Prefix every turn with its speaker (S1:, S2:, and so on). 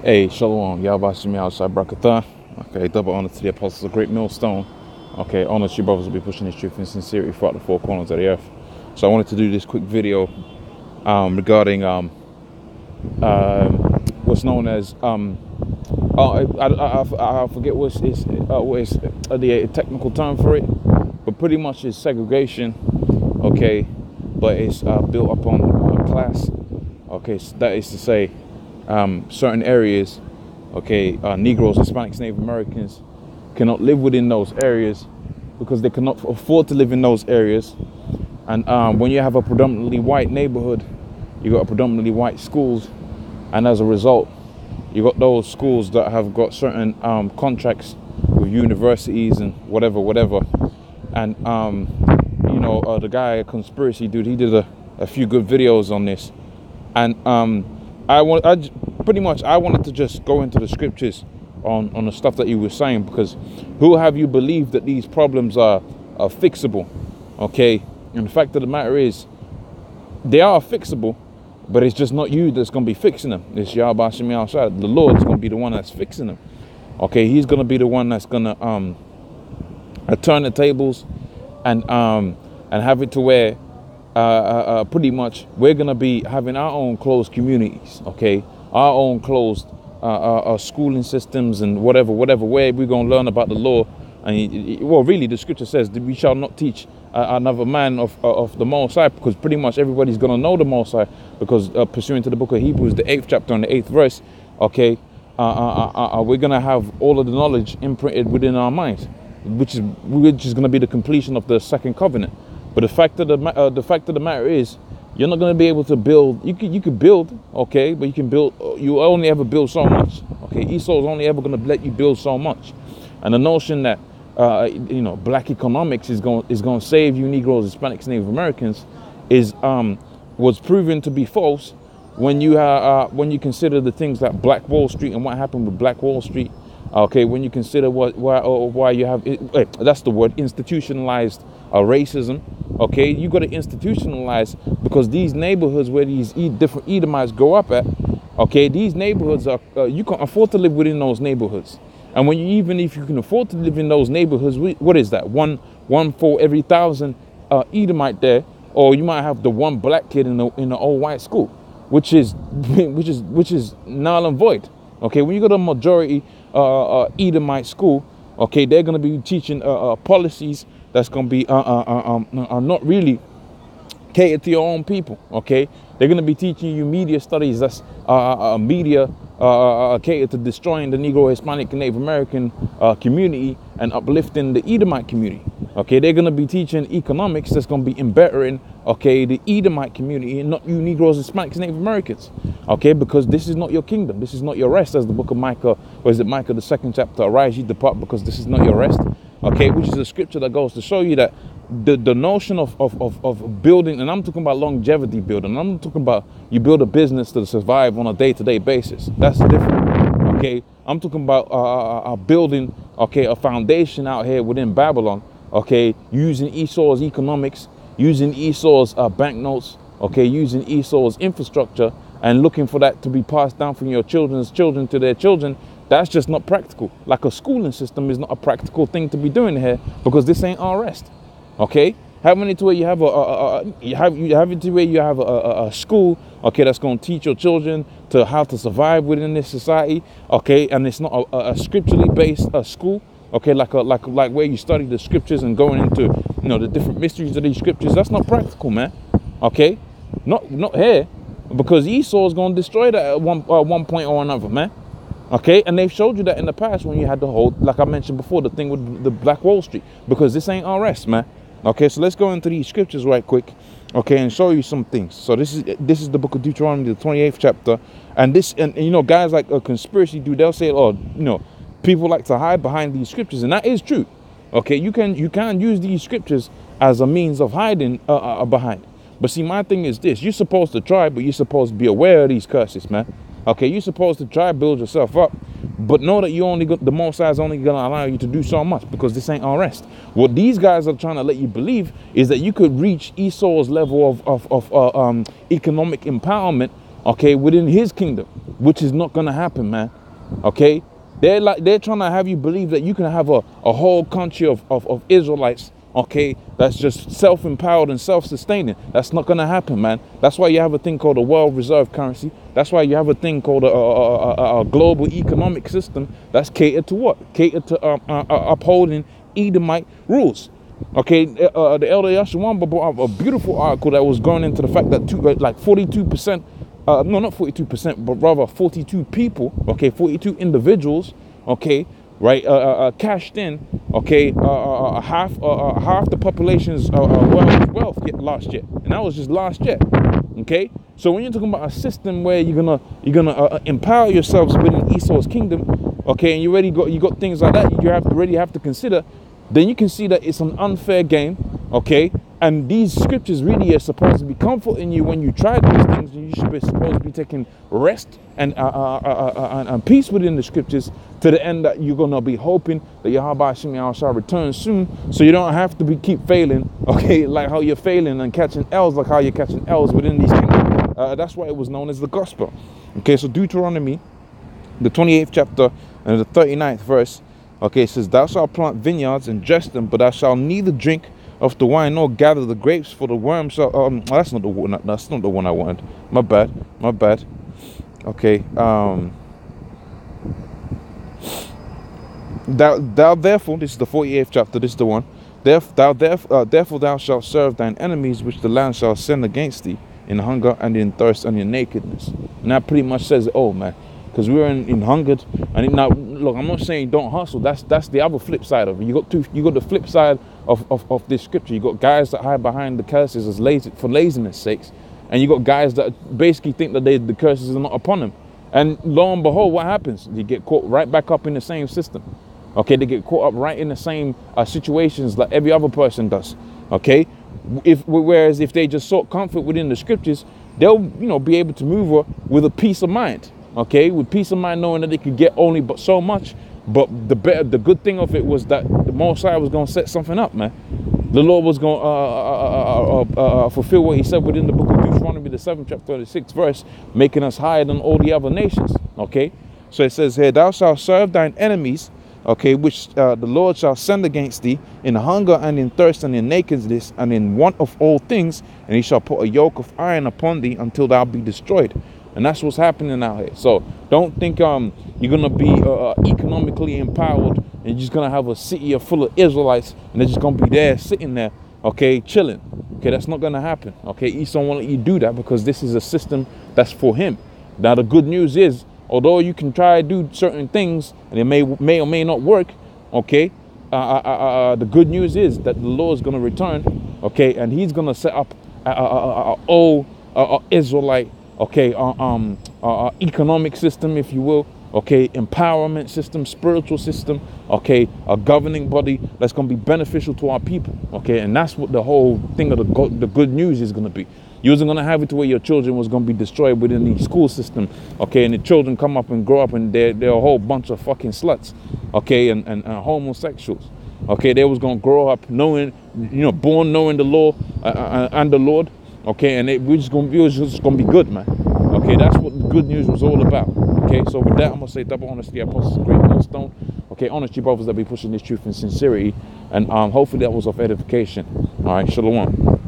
S1: Hey, Shalom, Yahweh Shemi outside Brakatha. Okay, double honor to the apostles of Great Millstone. Okay, honor to you brothers will be pushing this truth in sincerity throughout the four corners of the earth. So I wanted to do this quick video regarding what's known as I forget what is the technical term for it, but pretty much it's segregation. Okay, but it's built upon class. Okay, so that is to say, certain areas, okay, Negroes, Hispanics, Native Americans cannot live within those areas because they cannot afford to live in those areas. And when you have a predominantly white neighborhood, you got a predominantly white schools, and as a result, you got those schools that have got certain contracts with universities and whatever. And the guy, a conspiracy dude, he did a few good videos on this, and I wanted to just go into the scriptures on the stuff that he was saying, because who have you believed that these problems are fixable? Okay, and the fact of the matter is, they are fixable, but it's just not you that's going to be fixing them. It's Yahweh Shemi outside. The Lord is going to be the one that's fixing them. Okay, He's going to be the one that's going to turn the tables and have it to where pretty much we're going to be having our own closed communities. Okay, our own closed schooling systems and whatever, where we're going to learn about the law. And well, really, the scripture says that we shall not teach another man of the Most High, because pretty much everybody's going to know the Most High, because pursuant to the book of Hebrews, the 8th chapter and the 8th verse, okay, we're going to have all of the knowledge imprinted within our minds, which is going to be the completion of the second covenant. But the fact of the matter is, you're not going to be able to build. You could build, okay, but you only ever build so much. Okay, Esau's only ever going to let you build so much. And the notion that black economics is going to save you Negroes, Hispanics, Native Americans was proven to be false when you consider the things that Black Wall Street and what happened with Black Wall Street. Okay, when you consider why you have that's the word, institutionalized racism. Okay, you got to institutionalize, because these neighborhoods where these different Edomites go up at, okay, these neighborhoods are you can't afford to live within those neighborhoods. And even if you can afford to live in those neighborhoods, what is that? One for every 1,000 Edomite there, or you might have the one black kid in the old white school, which is null and void. Okay, when you go to a majority Edomite school, okay, they're going to be teaching policies that's going to be not really catered to your own people. Okay, they're going to be teaching you media studies that's media catered to destroying the Negro, Hispanic, and Native American community and uplifting the Edomite community. Okay, they're going to be teaching economics that's going to be bettering, okay, the Edomite community and not you Negroes, Hispanics, and Native Americans. Okay, because this is not your kingdom. This is not your rest, as the book of Micah, or is it Micah, the 2nd chapter, arise ye, depart, because this is not your rest. Okay, which is a scripture that goes to show you that the notion of building, and I'm talking about longevity building, I'm talking about you build a business to survive on a day-to-day basis. That's different. Okay, I'm talking about building, okay, a foundation out here within Babylon, okay, using Esau's economics, using Esau's banknotes, okay, using Esau's infrastructure, and looking for that to be passed down from your children's children to their children. That's just not practical. Like a schooling system is not a practical thing to be doing here, because this ain't our rest. Okay, having it to where you have a school, okay, that's going to teach your children to how to survive within this society, okay, and it's not a scripturally based school, okay, like where you study the scriptures and going into the different mysteries of these scriptures. That's not practical, man. Okay, not here, because Esau is going to destroy that at one point or another, man. Okay, and they've showed you that in the past when you had the whole, like I mentioned before, the thing with the Black Wall Street, because this ain't our rest, man. Okay, so let's go into these scriptures right quick, okay, and show you some things. So this is the book of Deuteronomy, the 28th chapter, and guys like a conspiracy dude, they'll say, oh, people like to hide behind these scriptures, and that is true. Okay, you can use these scriptures as a means of hiding behind. But see, my thing is this: you're supposed to try, but you're supposed to be aware of these curses, man. Okay, you're supposed to try build yourself up, but know that the Most High is only going to allow you to do so much, because this ain't our rest. What these guys are trying to let you believe is that you could reach Esau's level of economic empowerment okay, within his kingdom, which is not gonna happen, man. Okay, they're trying to have you believe that you can have a whole country of Israelites, okay, that's just self-empowered and self-sustaining. That's not gonna happen, man. That's why you have a thing called a world reserve currency. That's why you have a thing called a global economic system that's catered to what? Catered to upholding Edomite rules. Okay, the Elder Yashawamba brought up a beautiful article that was going into the fact that like 42%, no, not 42%, but rather 42 people, okay, 42 individuals, okay, right, cashed in, okay, half the population's wealth last year, and that was just last year, okay. So when you're talking about a system where you're gonna empower yourselves within Esau's kingdom, okay, and you got things like that, you already have to consider. Then you can see that it's an unfair game, okay? And these scriptures really are supposed to be comforting you when you try these things. You should be supposed to be taking rest and peace within the scriptures to the end that you're going to be hoping that Yahweh Hashem shall return soon, so you don't have to keep failing, okay, like how you're failing and catching L's, like how you're catching L's within these kingdoms. That's why it was known as the gospel. Okay, so Deuteronomy, the 28th chapter and the 39th verse, okay, it says, thou shalt plant vineyards and dress them, but thou shalt neither drink of the wine nor gather the grapes, for the worm shall. That's not the one. That's not the one I wanted. My bad. My bad. Okay. Thou therefore, this is the 48th chapter. This is the one. Therefore thou shalt serve thine enemies, which the land shall send against thee, in hunger and in thirst and in nakedness. And that pretty much says, oh man. Because we were in hungered, and now look, I'm not saying don't hustle. That's the other flip side of it. You got the flip side of this scripture. You got guys that hide behind the curses as for laziness sakes, and you got guys that basically think that the curses are not upon them. And lo and behold, what happens? You get caught right back up in the same system. Okay, they get caught up right in the same situations like every other person does. Okay, whereas if they just sought comfort within the scriptures, they'll be able to move with a peace of mind. Okay, with peace of mind, knowing that they could get only but so much. But the good thing of it was that the Messiah was going to set something up, man. The Lord was going to fulfill what he said within the book of Deuteronomy, the 7th chapter, 36th verse, making us higher than all the other nations. Okay, so it says here, thou shalt serve thine enemies, okay, which the Lord shall send against thee, in hunger and in thirst and in nakedness and in want of all things, and he shall put a yoke of iron upon thee until thou be destroyed. And that's what's happening out here. So don't think you're gonna be economically empowered and you're just gonna have a city full of Israelites and they're just gonna be there sitting there, okay, chilling. Okay, that's not gonna happen. Okay, Esau won't let you do that because this is a system that's for him. Now the good news is, although you can try to do certain things and it may or may not work, okay, the good news is that the Lord is gonna return, okay, and he's gonna set up all Israelite, okay, economic system, if you will, okay, empowerment system, spiritual system, okay, a governing body that's going to be beneficial to our people, okay, and that's what the whole thing of the good news is going to be. You wasn't going to have it to where your children was going to be destroyed within the school system, okay, and the children come up and grow up and they're a whole bunch of fucking sluts, okay, and homosexuals, okay. They was going to grow up knowing, born knowing the law and the Lord. Okay, and it was just gonna be good, man. Okay, that's what the good news was all about. Okay, so with that, I'm gonna say double honesty, apostles, great millstone. Okay, honesty, brothers that be pushing this truth in sincerity, and hopefully that was of edification. All right, shalom.